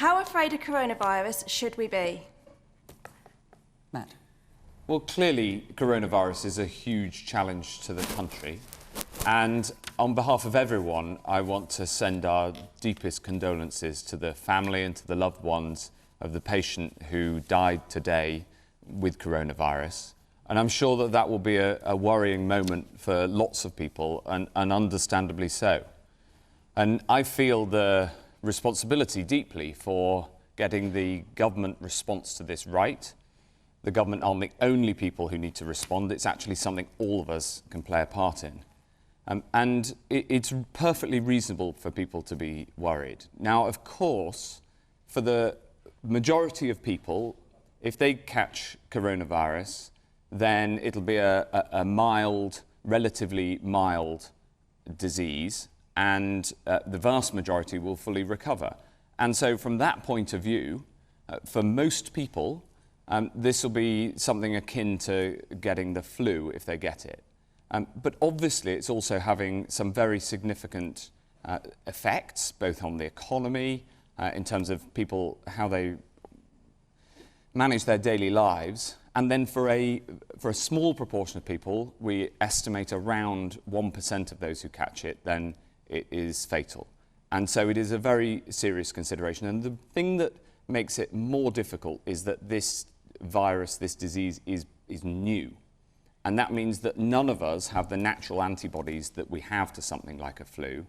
How afraid of coronavirus should we be? Matt. Well, clearly, coronavirus is a huge challenge to the country. And on behalf of everyone, I want to send our deepest condolences to the family and to the loved ones of the patient who died today with coronavirus. And I'm sure that that will be a worrying moment for lots of people, and understandably so. And I feel the responsibility deeply for getting the government response to this right. The government aren't the only people who need to respond. It's actually something all of us can play a part in. And it's perfectly reasonable for people to be worried. Now, of course, for the majority of people, if they catch coronavirus, then it'll be a mild, relatively mild disease, and the vast majority will fully recover. And so from that point of view, for most people, this will be something akin to getting the flu if they get it. But obviously it's also having some very significant effects, both on the economy, in terms of people, how they manage their daily lives. And then for a small proportion of people, we estimate around 1% of those who catch it, then it is fatal. And so it is a very serious consideration. And the thing that makes it more difficult is that this virus, this disease is new. And that means that none of us have the natural antibodies that we have to something like a flu.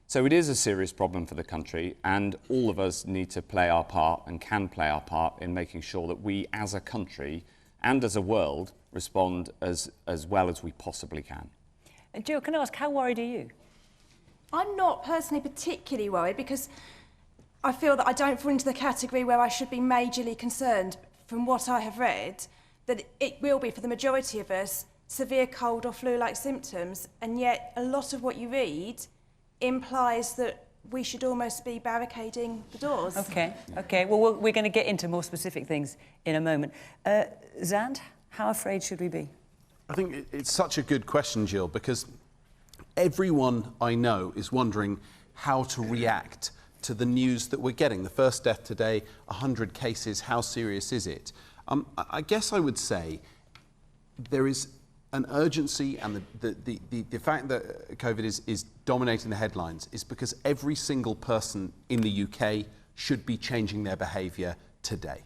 So it is a serious problem for the country, and all of us need to play our part and can play our part in making sure that we as a country and as a world respond as well as we possibly can. Jill, can I ask, how worried are you? I'm not personally particularly worried because I feel that I don't fall into the category where I should be majorly concerned. From what I have read, that it will be, for the majority of us, severe cold or flu-like symptoms, and yet a lot of what you read implies that we should almost be barricading the doors. OK. Well, we're going to get into more specific things in a moment. Zand, how afraid should we be? I think it's such a good question, Jill, because everyone I know is wondering how to react to the news that we're getting. The first death today, 100 cases, how serious is it? I guess I would say there is an urgency, and the fact that COVID is dominating the headlines is because every single person in the UK should be changing their behaviour today.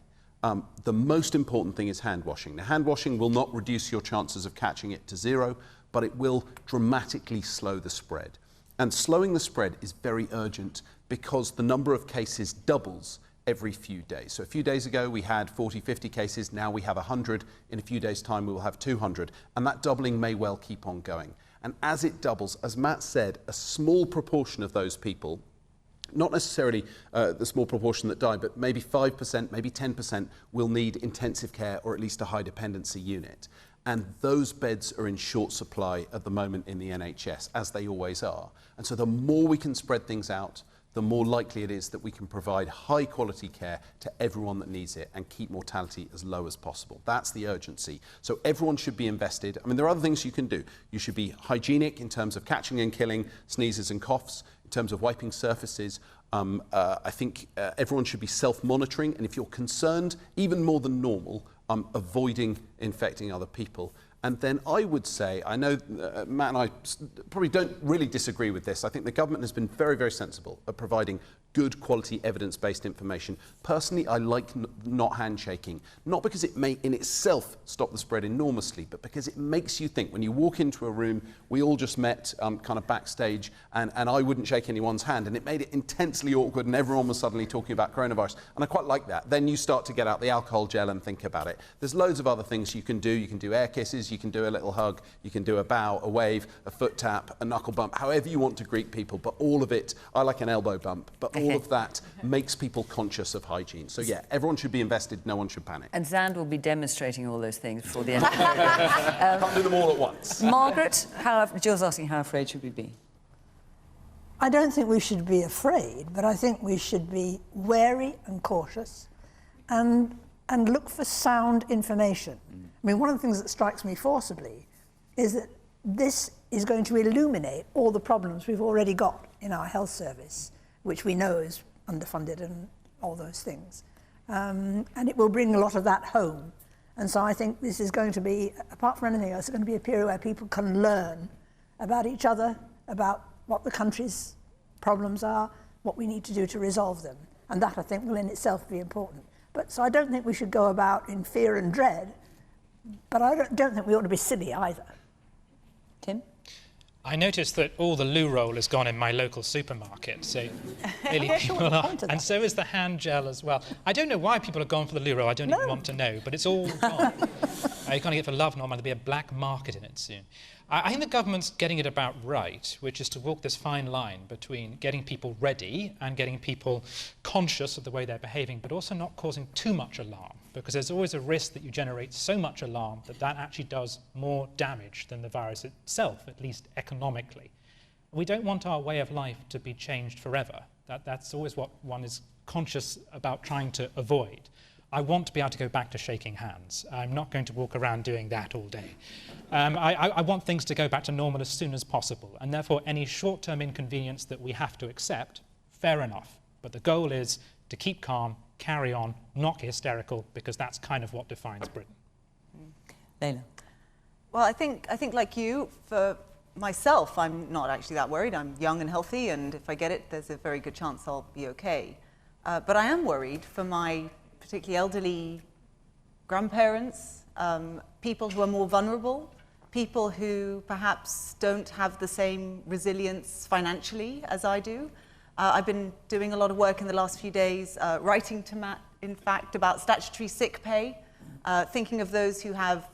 The most important thing is hand washing. Now, hand washing will not reduce your chances of catching it to zero, but it will dramatically slow the spread. And slowing the spread is very urgent because the number of cases doubles every few days. So a few days ago we had 40, 50 cases, now we have 100. In a few days' time we will have 200, and that doubling may well keep on going. And as it doubles, as Matt said, a small proportion of those people, not necessarily the small proportion that die, but maybe 5%, maybe 10% will need intensive care or at least a high dependency unit. And those beds are in short supply at the moment in the NHS, as they always are. And so the more we can spread things out, the more likely it is that we can provide high quality care to everyone that needs it and keep mortality as low as possible. That's the urgency. So everyone should be invested. I mean, there are other things you can do. You should be hygienic in terms of catching and killing sneezes and coughs, in terms of wiping surfaces. I think everyone should be self-monitoring, and if you're concerned, even more than normal, avoiding infecting other people. And then I would say, I know Matt and I probably don't really disagree with this. I think the government has been very, very sensible at providing good quality evidence-based information. Personally, I like not handshaking, not because it may in itself stop the spread enormously, but because it makes you think. When you walk into a room, we all just met kind of backstage, and I wouldn't shake anyone's hand, and it made it intensely awkward, and everyone was suddenly talking about coronavirus, and I quite like that. Then you start to get out the alcohol gel and think about it. There's loads of other things you can do. You can do air kisses, you can do a little hug, you can do a bow, a wave, a foot tap, a knuckle bump, however you want to greet people, but all of it, I like an elbow bump, but all of that makes people conscious of hygiene. So yeah, everyone should be invested, no one should panic. And Zand will be demonstrating all those things before the end. Can't do them all at once. Margaret, Jill's asking how afraid should we be? I don't think we should be afraid, but I think we should be wary and cautious and look for sound information. I mean, one of the things that strikes me forcibly is that this is going to illuminate all the problems we've already got in our health service, which we know is underfunded all those things. And it will bring a lot of that home. And so I think this is going to be, apart from anything else, it's going to be a period where people can learn about each other, about what the country's problems are, what we need to do to resolve them. And that, I think, will in itself be important. But so I don't think we should go about in fear and dread, but I don't think we ought to be silly either. Tim? I noticed that all the loo roll has gone in my local supermarket, so clearly people are, and so is the hand gel as well. I don't know why people have gone for the loo roll, I don't even want to know, but it's all gone. You're going to get for Love Norman, there'll be a black market in it soon. I think the government's getting it about right, which is to walk this fine line between getting people ready and getting people conscious of the way they're behaving, but also not causing too much alarm, because there's always a risk that you generate so much alarm that that actually does more damage than the virus itself, at least economically. We don't want our way of life to be changed forever. That's always what one is conscious about trying to avoid. I want to be able to go back to shaking hands. I'm not going to walk around doing that all day. I want things to go back to normal as soon as possible, and therefore any short-term inconvenience that we have to accept, fair enough. But the goal is to keep calm, carry on, not get hysterical, because that's kind of what defines Britain. Leila? Well, I think like you, for myself, I'm not actually that worried. I'm young and healthy, and if I get it, there's a very good chance I'll be okay. But I am worried for my particularly elderly grandparents, people who are more vulnerable, people who perhaps don't have the same resilience financially as I do. I've been doing a lot of work in the last few days, writing to Matt, in fact, about statutory sick pay, thinking of those who have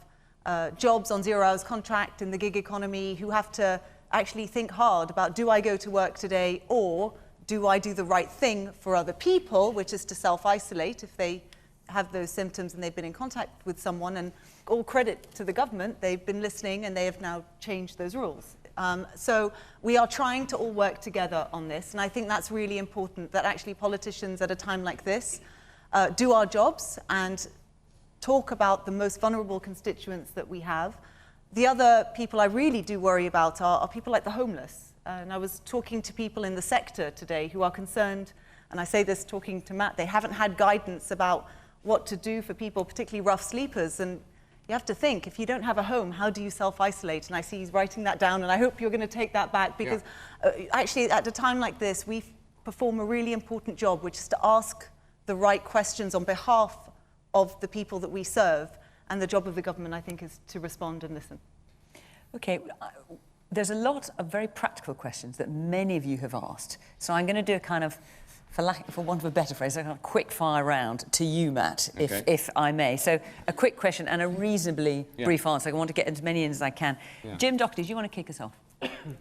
jobs on 0 hours contract in the gig economy, who have to actually think hard about, do I go to work today, or do I do the right thing for other people, which is to self-isolate if they have those symptoms and they've been in contact with someone. And all credit to the government, they've been listening and they have now changed those rules. So we are trying to all work together on this, and I think that's really important, that actually politicians at a time like this do our jobs and talk about the most vulnerable constituents that we have. The other people I really do worry about are people like the homeless. And I was talking to people in the sector today who are concerned, and I say this talking to Matt, they haven't had guidance about what to do for people, particularly rough sleepers. And you have to think, if you don't have a home, how do you self-isolate? And I see he's writing that down, and I hope you're going to take that back, because actually at a time like this, we perform a really important job, which is to ask the right questions on behalf of the people that we serve. And the job of the government, I think, is to respond and listen. Okay. There's a lot of very practical questions that many of you have asked. So I'm going to do a kind of, for want of a better phrase, a kind of quick fire round to you, Matt, if I may. So a quick question and a reasonably brief answer. I want to get as many in as I can. Jim Doherty, do you want to kick us off?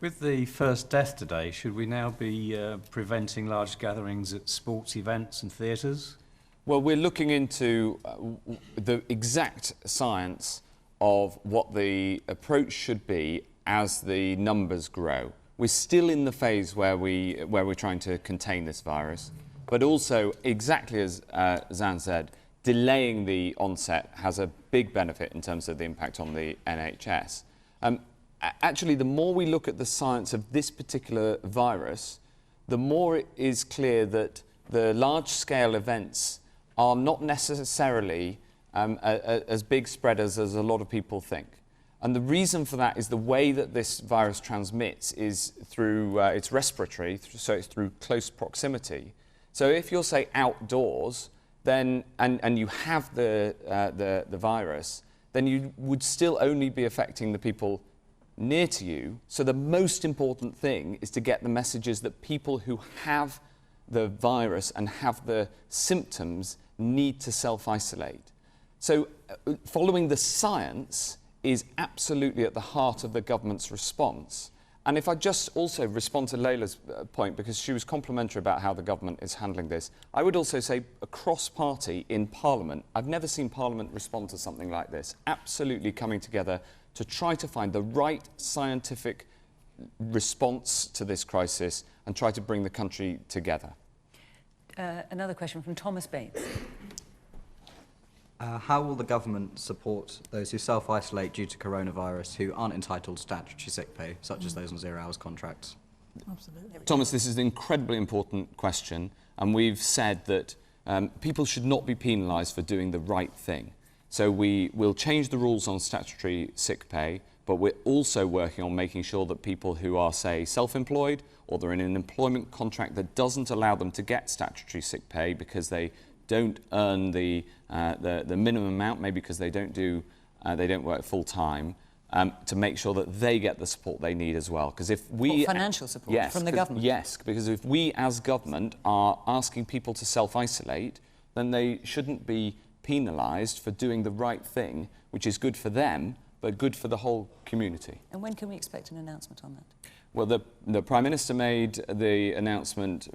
With the first death today, should we now be preventing large gatherings at sports events and theatres? Well, we're looking into the exact science of what the approach should be as the numbers grow. We're still in the phase where we're trying to contain this virus, but also, exactly as Zan said, delaying the onset has a big benefit in terms of the impact on the NHS. Actually, the more we look at the science of this particular virus, the more it is clear that the large-scale events are not necessarily as big spreaders as a lot of people think. And the reason for that is the way that this virus transmits is through, it's respiratory, so it's through close proximity. So if you're, say, outdoors, then, and you have the virus, then you would still only be affecting the people near to you. So the most important thing is to get the messages that people who have the virus and have the symptoms need to self-isolate. So following the science is absolutely at the heart of the government's response. And if I just also respond to Leila's point, because she was complimentary about how the government is handling this, I would also say across party in Parliament, I've never seen Parliament respond to something like this, absolutely coming together to try to find the right scientific response to this crisis and try to bring the country together. Another question from Thomas Bates. How will the government support those who self-isolate due to coronavirus who aren't entitled to statutory sick pay, such as those on 0 hours contracts? Absolutely. Thomas, this is an incredibly important question, and we've said that people should not be penalised for doing the right thing. So we will change the rules on statutory sick pay, but we're also working on making sure that people who are, say, self-employed, or they're in an employment contract that doesn't allow them to get statutory sick pay because they don't earn the minimum amount, maybe because they don't work full time, to make sure that they get the support they need as well. Because if we financial support from the government. Yes, because if we as government are asking people to self-isolate, then they shouldn't be penalised for doing the right thing, which is good for them, but good for the whole community. And when can we expect an announcement on that? Well, the Prime Minister made the announcement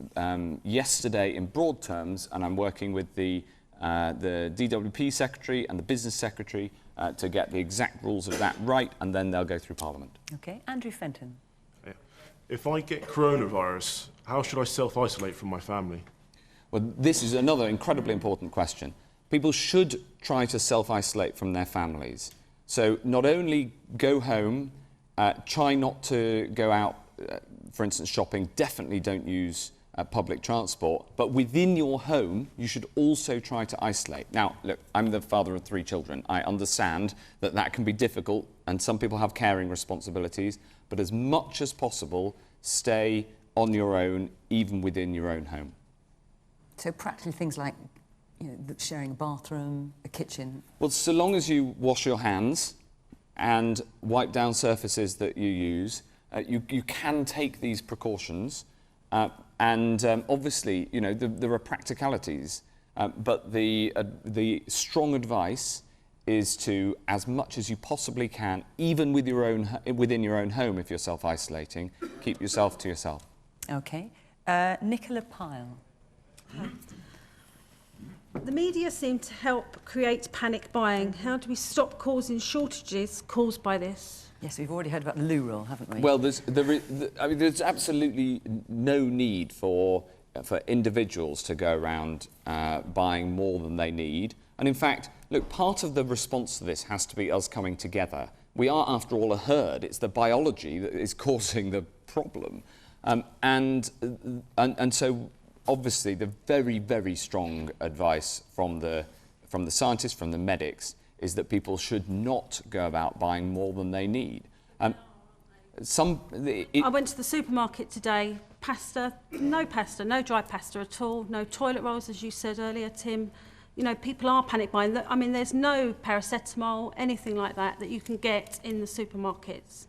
yesterday in broad terms, and I'm working with the DWP Secretary and the Business Secretary to get the exact rules of that right, and then they'll go through Parliament. Okay, Andrew Fenton. Yeah. If I get coronavirus, how should I self-isolate from my family? Well, this is another incredibly important question. People should try to self-isolate from their families. So not only go home, try not to go out, for instance, shopping, definitely don't use public transport, but within your home, you should also try to isolate. Now, look, I'm the father of 3 children. I understand that that can be difficult, and some people have caring responsibilities, but as much as possible, stay on your own, even within your own home. So practically things like, you know, sharing a bathroom, a kitchen. Well, so long as you wash your hands and wipe down surfaces that you use, you can take these precautions. Obviously, you know, there are practicalities, but the strong advice is to, as much as you possibly can, even with within your own home, if you're self-isolating, keep yourself to yourself. Okay. Nicola Pyle. Hi. The media seem to help create panic buying. How do we stop causing shortages caused by this? Yes, we've already heard about the loo roll, haven't we? Well, there's absolutely no need for individuals to go around buying more than they need. And in fact, look, part of the response to this has to be us coming together. We are, after all, a herd. It's the biology that is causing the problem. And so, obviously, the very, very strong advice from the scientists, from the medics, is that people should not go about buying more than they need. I went to the supermarket today, no dry pasta at all, no toilet rolls, as you said earlier, Tim. You know, people are panic buying. I mean, there's no paracetamol, anything like that you can get in the supermarkets.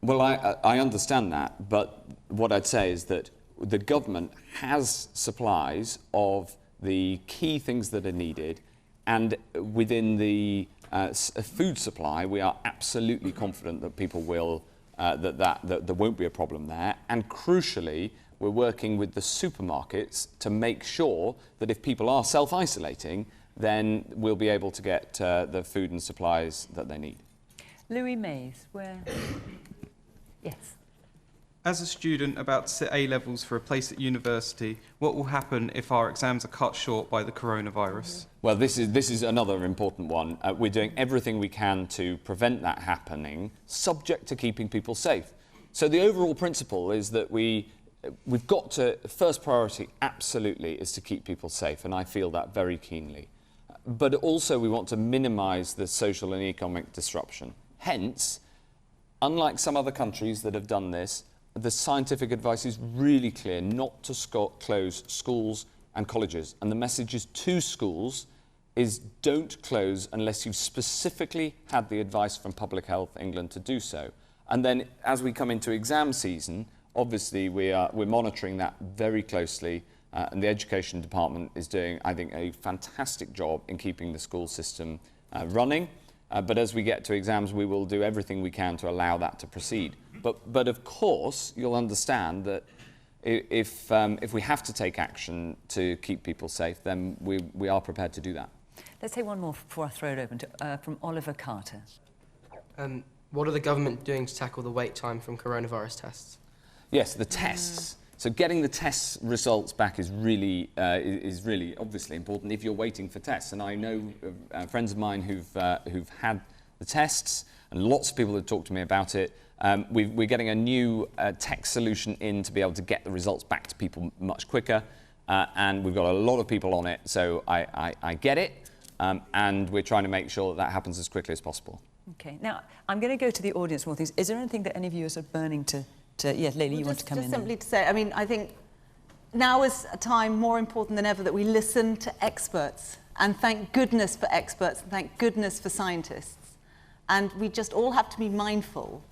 Well, I understand that, but what I'd say is that the government has supplies of the key things that are needed, and within the food supply, we are absolutely confident that people will, that there won't be a problem there. And crucially, we're working with the supermarkets to make sure that if people are self-isolating, then we'll be able to get the food and supplies that they need. Louis Mays, where? Yes. As a student about to sit A-levels for a place at university, what will happen if our exams are cut short by the coronavirus? Well, this is another important one. We're doing everything we can to prevent that happening, subject to keeping people safe. So the overall principle is that we've got to, first priority absolutely is to keep people safe, and I feel that very keenly. But also we want to minimise the social and economic disruption. Hence, unlike some other countries that have done this, the scientific advice is really clear not to close schools and colleges. And the message to schools is don't close unless you've specifically had the advice from Public Health England to do so. And then as we come into exam season, obviously we're monitoring that very closely, and the Education Department is doing, I think, a fantastic job in keeping the school system running. But as we get to exams, we will do everything we can to allow that to proceed. But of course, you'll understand that if we have to take action to keep people safe, then we are prepared to do that. Let's take one more before I throw it open to, from Oliver Carter. What are the government doing to tackle the wait time from coronavirus tests? Yes, the tests. So getting the test results back is really obviously important if you're waiting for tests. And I know friends of mine who've had the tests, and lots of people have talked to me about it. We're getting a new tech solution in to be able to get the results back to people much quicker. and we've got a lot of people on it, so I get it, and we're trying to make sure that happens as quickly as possible. Okay, now I'm going to go to the audience for more things. Is there anything that any of you are sort of burning to yes, Leila, you want to come in? Just simply to say, I mean, I think now is a time more important than ever that we listen to experts, and thank goodness for experts, and thank goodness for scientists. And we just all have to be mindful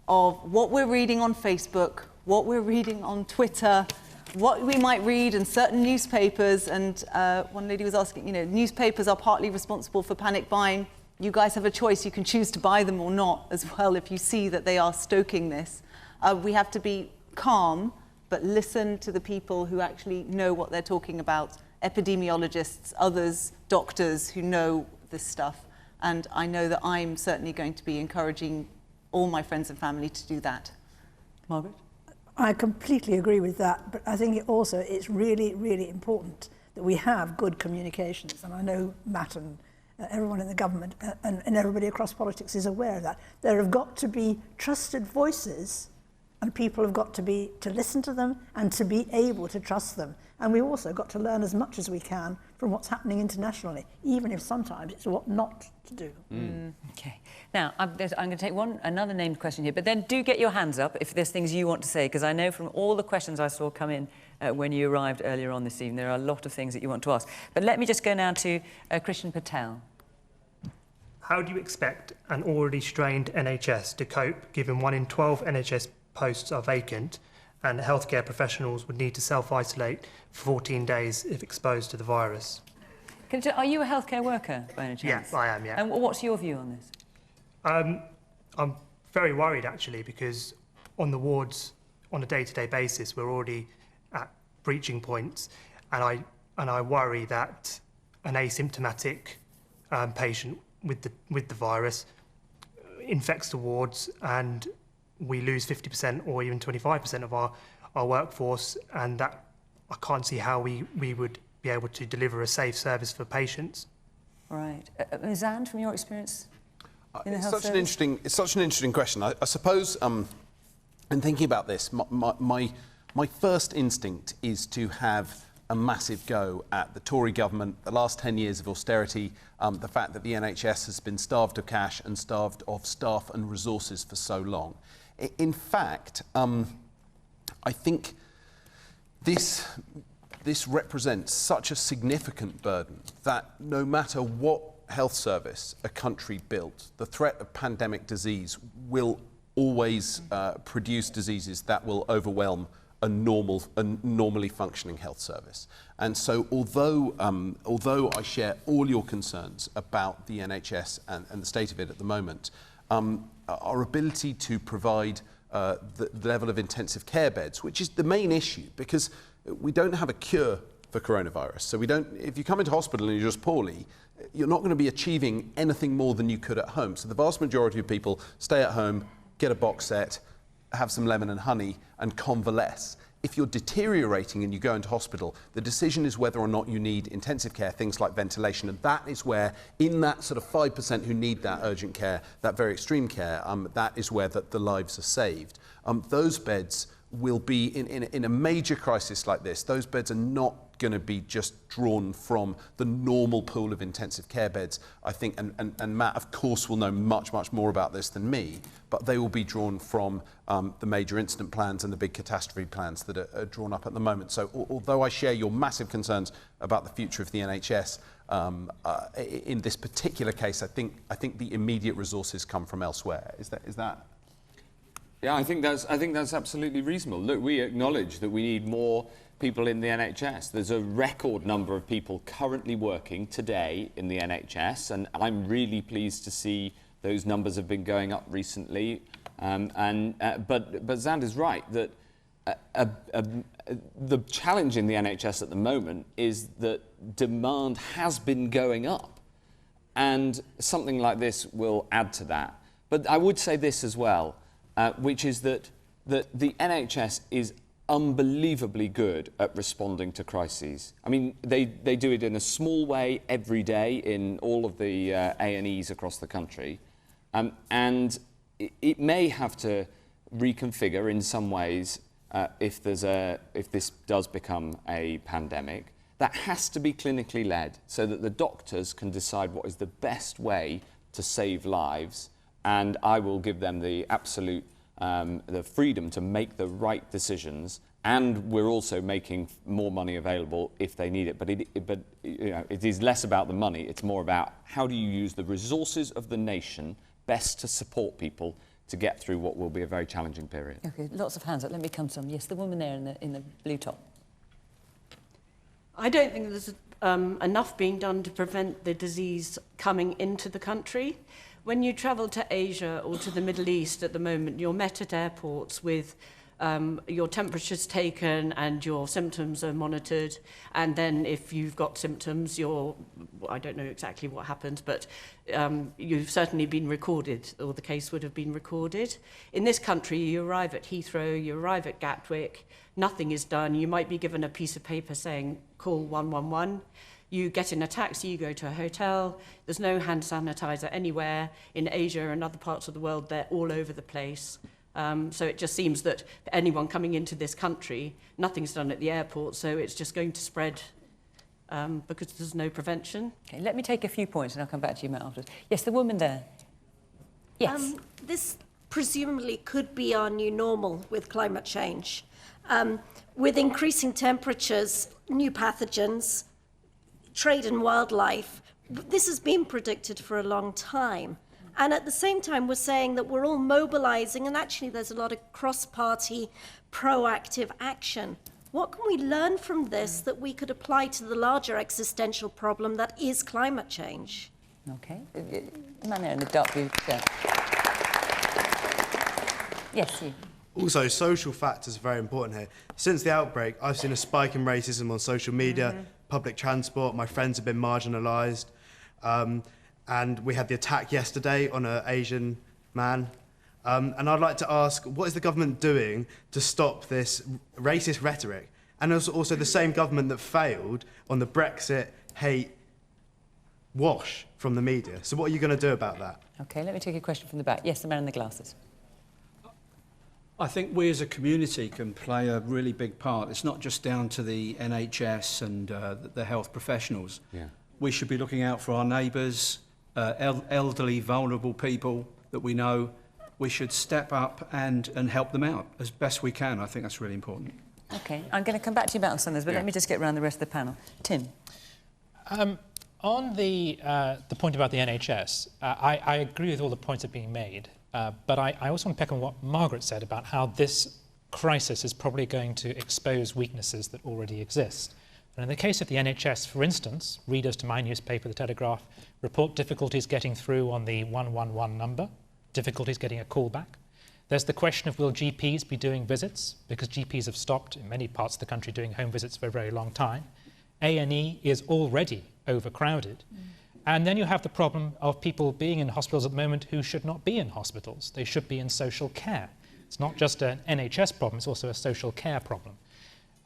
of what we're reading on Facebook, what we're reading on Twitter, what we might read in certain newspapers. And one lady was asking, you know, newspapers are partly responsible for panic buying. You guys have a choice. You can choose to buy them or not as well if you see that they are stoking this. We have to be calm, but listen to the people who actually know what they're talking about, epidemiologists, others, doctors who know this stuff. And I know that I'm certainly going to be encouraging all my friends and family to do that. Margaret? I completely agree with that, but I think it's really, really important that we have good communications. And I know Matt and everyone in the government and everybody across politics is aware of that. There have got to be trusted voices, and people have got to listen to them and to be able to trust them. And we've also got to learn as much as we can from what's happening internationally, even if sometimes it's what not to do. Okay. Now, I'm going to take another named question here, but then do get your hands up if there's things you want to say, because I know from all the questions I saw come in when you arrived earlier on this evening, there are a lot of things that you want to ask. But let me just go now to Christian Patel. How do you expect an already strained NHS to cope, given 1 in 12 NHS posts are vacant, and healthcare professionals would need to self-isolate for 14 days if exposed to the virus? Are you a healthcare worker, by any chance? Yes, I am, yeah. And what's your view on this? I'm very worried, actually, because on the wards, on a day-to-day basis, we're already at breaching points, and I worry that an asymptomatic patient with the virus infects the wards, and we lose 50% or even 25% of our workforce, and that I can't see how we would be able to deliver a safe service for patients. Right. Zand, from your experience in the it's health service? It's such an interesting question. I suppose, in thinking about this, my first instinct is to have a massive go at the Tory government, the last 10 years of austerity, the fact that the NHS has been starved of cash and starved of staff and resources for so long. In fact, I think this represents such a significant burden that no matter what health service a country built, the threat of pandemic disease will always produce diseases that will overwhelm a normally functioning health service. And so although I share all your concerns about the NHS and the state of it at the moment, our ability to provide the level of intensive care beds, which is the main issue, because we don't have a cure for coronavirus. So if you come into hospital and you're just poorly, you're not going to be achieving anything more than you could at home. So the vast majority of people stay at home, get a box set, have some lemon and honey, and convalesce. If you're deteriorating and you go into hospital, the decision is whether or not you need intensive care, things like ventilation, and that is where, in that sort of 5% who need that urgent care, that very extreme care, that is where the lives are saved. Those beds will be, in a major crisis like this, those beds are not going to be just drawn from the normal pool of intensive care beds, I think, and Matt, of course, will know much, much more about this than me, but they will be drawn from the major incident plans and the big catastrophe plans that are drawn up at the moment. So although I share your massive concerns about the future of the NHS, in this particular case, I think the immediate resources come from elsewhere. Is that? Yeah, I think that's absolutely reasonable. Look, we acknowledge that we need more people in the NHS. There's a record number of people currently working today in the NHS, and I'm really pleased to see those numbers have been going up recently. But Zand is right that the challenge in the NHS at the moment is that demand has been going up, and something like this will add to that. But I would say this as well, which is that the NHS is unbelievably good at responding to crises. I mean, they do it in a small way every day in all of the A&Es across the country, and it may have to reconfigure in some ways if this does become a pandemic, that has to be clinically led so that the doctors can decide what is the best way to save lives, and I will give them the absolute the freedom to make the right decisions, and we're also making more money available if they need it. But it is less about the money, it's more about how do you use the resources of the nation best to support people to get through what will be a very challenging period. Okay, lots of hands up. Let me come to some. Yes, the woman there in the blue top. I don't think there's enough being done to prevent the disease coming into the country. When you travel to Asia or to the Middle East at the moment, you're met at airports with your temperature's taken and your symptoms are monitored, and then if you've got symptoms, I don't know exactly what happens, but you've certainly been recorded, or the case would have been recorded. In this country, you arrive at Heathrow, you arrive at Gatwick, nothing is done. You might be given a piece of paper saying, call 111. You get in a taxi, you go to a hotel, there's no hand sanitizer anywhere. In Asia and other parts of the world, they're all over the place. So it just seems that for anyone coming into this country, nothing's done at the airport, so it's just going to spread because there's no prevention. Okay, let me take a few points and I'll come back to you, Matt, afterwards. Yes, the woman there. Yes. This presumably could be our new normal with climate change. With increasing temperatures, new pathogens, trade in wildlife, this has been predicted for a long time. And at the same time, we're saying that we're all mobilizing, and actually there's a lot of cross-party proactive action. What can we learn from this that we could apply to the larger existential problem that is climate change? Okay. The man there in the dark blue shirt. Yes, you. Also, social factors are very important here. Since the outbreak, I've seen a spike in racism on social media, public transport. My friends have been marginalised. And we had the attack yesterday on an Asian man. And I'd like to ask, what is the government doing to stop this racist rhetoric? And also the same government that failed on the Brexit hate wash from the media. So what are you going to do about that? Okay, let me take a question from the back. Yes, the man in the glasses. I think we as a community can play a really big part. It's not just down to the NHS and the health professionals. Yeah. We should be looking out for our neighbours, elderly, vulnerable people that we know. We should step up and help them out as best we can. I think that's really important. Okay, I'm going to come back to you about some of this, but let me just get around the rest of the panel. Tim. On the point about the NHS, I agree with all the points that are being made, but I also want to pick on what Margaret said about how this crisis is probably going to expose weaknesses that already exist. And in the case of the NHS, for instance, readers to my newspaper, The Telegraph, report difficulties getting through on the 111 number, difficulties getting a call back. There's the question of will GPs be doing visits, because GPs have stopped in many parts of the country doing home visits for a very long time. A&E is already overcrowded. And then you have the problem of people being in hospitals at the moment who should not be in hospitals. They should be in social care. It's not just an NHS problem, it's also a social care problem.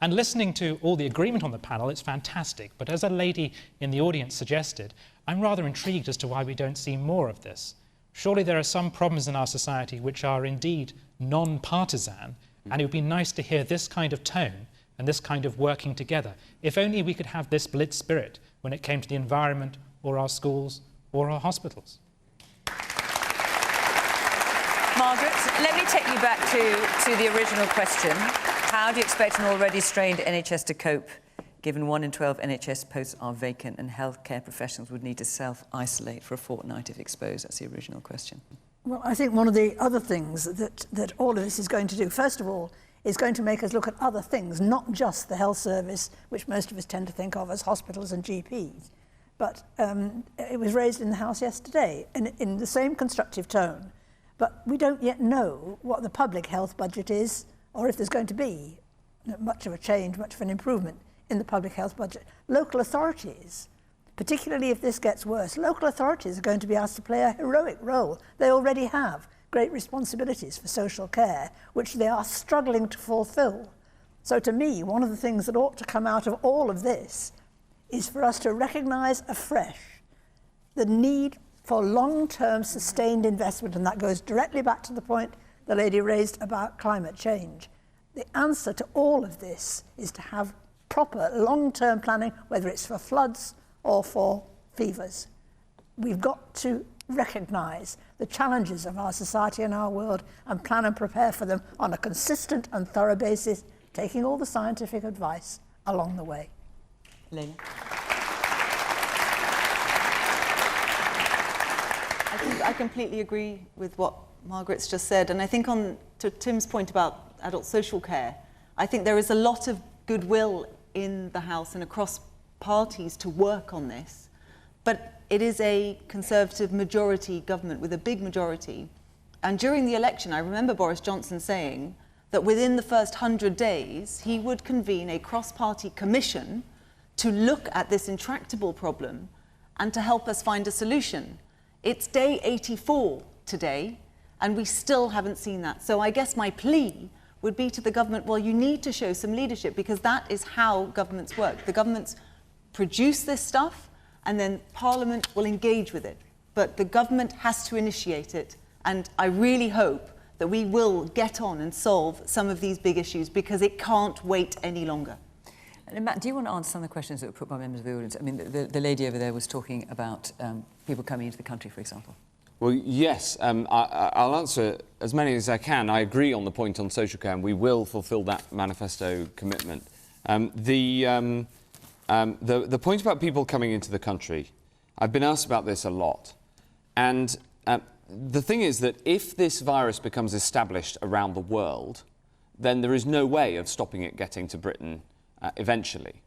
And listening to all the agreement on the panel, it's fantastic. But as a lady in the audience suggested, I'm rather intrigued as to why we don't see more of this. Surely there are some problems in our society which are indeed non-partisan, and it would be nice to hear this kind of tone and this kind of working together. If only we could have this Blitz spirit when it came to the environment or our schools or our hospitals. Margaret, let me take you back to the original question. How do you expect an already strained NHS to cope, given 1 in 12 NHS posts are vacant and healthcare professionals would need to self-isolate for a fortnight if exposed? That's the original question. Well, I think one of the other things that all of this is going to do, first of all, is going to make us look at other things, not just the health service, which most of us tend to think of as hospitals and GPs. But it was raised in the House yesterday in the same constructive tone. But we don't yet know what the public health budget is, or if there's going to be much of a change, much of an improvement in the public health budget. Local authorities, particularly if this gets worse, local authorities are going to be asked to play a heroic role. They already have great responsibilities for social care, which they are struggling to fulfil. So to me, one of the things that ought to come out of all of this is for us to recognise afresh the need for long-term sustained investment, and that goes directly back to the point the lady raised about climate change. The answer to all of this is to have proper long-term planning, whether it's for floods or for fevers. We've got to recognise the challenges of our society and our world and plan and prepare for them on a consistent and thorough basis, taking all the scientific advice along the way. Lynn? I completely agree with what Margaret's just said, and I think to Tim's point about adult social care, I think there is a lot of goodwill in the House and across parties to work on this, but it is a Conservative majority government with a big majority. And during the election, I remember Boris Johnson saying that within the first 100 days, he would convene a cross-party commission to look at this intractable problem and to help us find a solution. It's day 84 today, and we still haven't seen that. So I guess my plea would be to the government, well, you need to show some leadership, because that is how governments work. The governments produce this stuff, and then Parliament will engage with it. But the government has to initiate it, and I really hope that we will get on and solve some of these big issues, because it can't wait any longer. And Matt, do you want to answer some of the questions that were put by members of the audience? I mean, the lady over there was talking about people coming into the country, for example. Well, yes, I'll answer as many as I can. I agree on the point on social care, and we will fulfil that manifesto commitment. The point about people coming into the country, I've been asked about this a lot. And the thing is that if this virus becomes established around the world, then there is no way of stopping it getting to Britain eventually.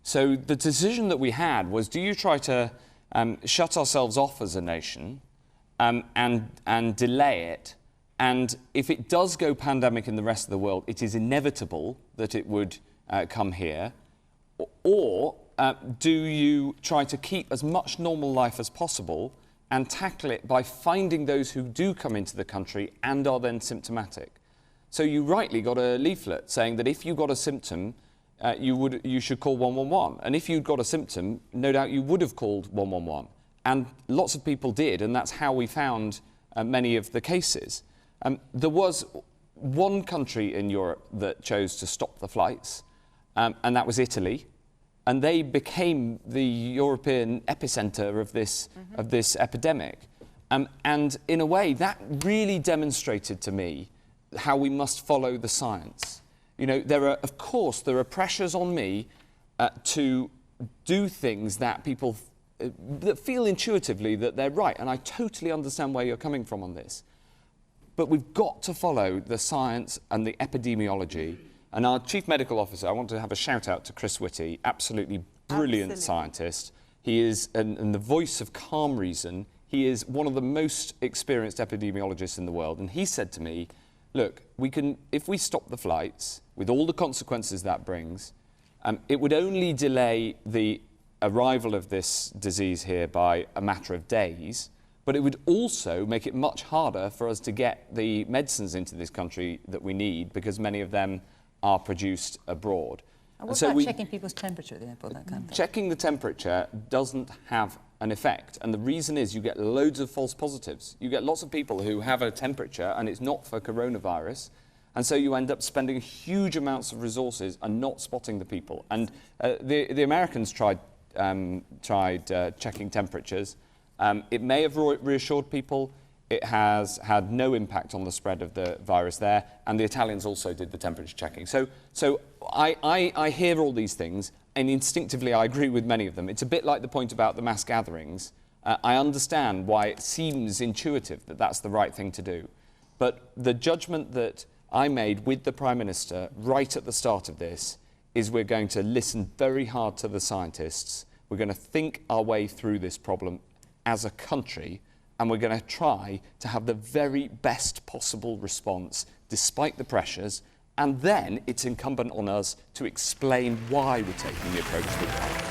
So the decision that we had was, do you try to shut ourselves off as a nation and delay it? And if it does go pandemic in the rest of the world, it is inevitable that it would come here. Or do you try to keep as much normal life as possible and tackle it by finding those who do come into the country and are then symptomatic? So you rightly got a leaflet saying that if you got a symptom, you should call 111. And if you'd got a symptom, no doubt you would have called 111. And lots of people did, and that's how we found many of the cases. There was one country in Europe that chose to stop the flights, and that was Italy. And they became the European epicenter of this epidemic. And in a way, that really demonstrated to me how we must follow the science. You know, of course, there are pressures on me to do things that people that feel intuitively that they're right. And I totally understand where you're coming from on this. But we've got to follow the science and the epidemiology. And our Chief Medical Officer, I want to have a shout out to Chris Whitty, absolutely brilliant scientist. He is, and the voice of calm reason, he is one of the most experienced epidemiologists in the world. And he said to me, look, if we stop the flights, with all the consequences that brings, it would only delay the arrival of this disease here by a matter of days, but it would also make it much harder for us to get the medicines into this country that we need, because many of them are produced abroad. And what about checking people's temperature at the airport, that kind of thing? Checking the temperature doesn't have an effect, and the reason is you get loads of false positives. You get lots of people who have a temperature and it's not for coronavirus, and so you end up spending huge amounts of resources and not spotting the people. And the Americans tried checking temperatures. It may have reassured people. It has had no impact on the spread of the virus there, and the Italians also did the temperature checking. So I hear all these things, and instinctively I agree with many of them. It's a bit like the point about the mass gatherings. I understand why it seems intuitive that that's the right thing to do. But the judgment that I made with the Prime Minister right at the start of this is we're going to listen very hard to the scientists. We're going to think our way through this problem as a country, and we're going to try to have the very best possible response despite the pressures, and then it's incumbent on us to explain why we're taking the approach that we are.